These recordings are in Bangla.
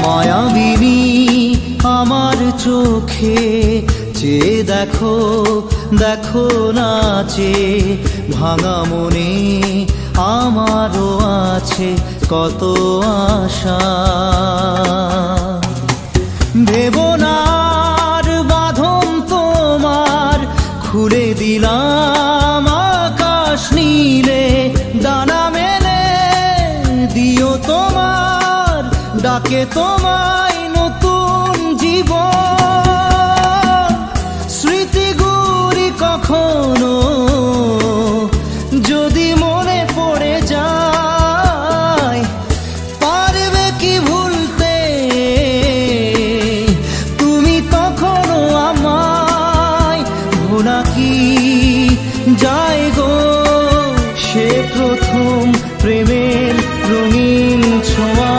মায়াবিনী আমার চোখে চেয়ে দেখো, দেখো নাচে ভাঙা মনে আমারও আছে কত আশা। ভেবনার বাঁধন তোমার খুলে দিলাম আকাশ নীলে, ডানা মেলে দিও তোমার ডাকে তোমায় নতুন জীবন। স্মৃতিগুলি কখনো যদি মনে পড়ে যায়, পারবে কি ভুলতে তুমি তখনও আমায়? ভোলা কি যায় গো সে প্রথম প্রেমের রঙিন ছোঁয়া।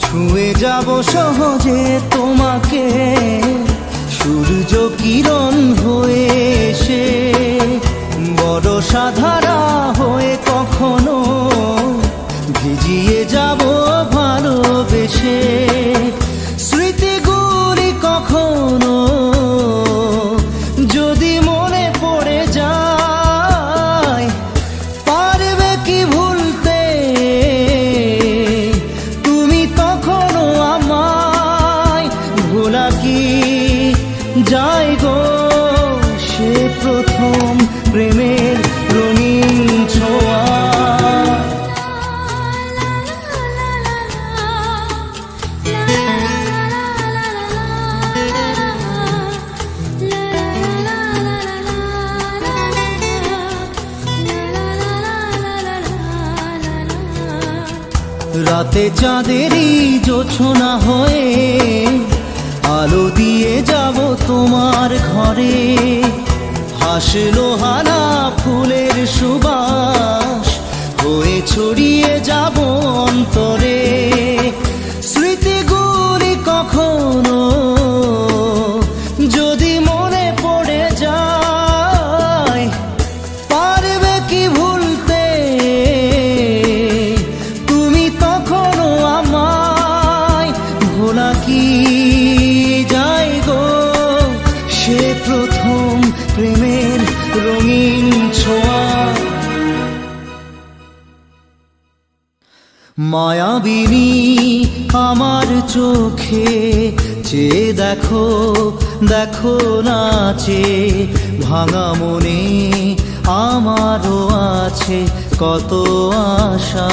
ছুঁয়ে যাব সহজে তোমাকে সূর্য কিরণ হয়ে এসে, বরষা ধারা হয়ে কখনো ভিজিয়ে যাব ভালোবেসে। স্মৃতিগুলি কখনো যদি মনে পড়ে যায়, পারবে কি ভুলতে তুমি তখনও আমায়? ভোলা কি যায় গো সে প্রথম প্রেমের রঙিন ছোঁয়া। রাতে চাঁদেরই জোছনা হয়ে আলো দিয়ে যাব তোমার ঘরে, হাসলো হানা ফুলের সুবাস হয়ে ছড়িয়ে যাব অন্তরে। স্মৃতিগুলি কখনো যদি মনে পড়ে যায়, পারবে কি ভুলতে তুমি তখনও আমায়? ভোলা কি যায় গো সে প্রথম প্রেমের রঙিন ছোঁয়া। মায়াবিনী আমার চোখে চেয়ে দেখো, দেখো নাচে ভাঙা মনে আমারও আছে কত আশা।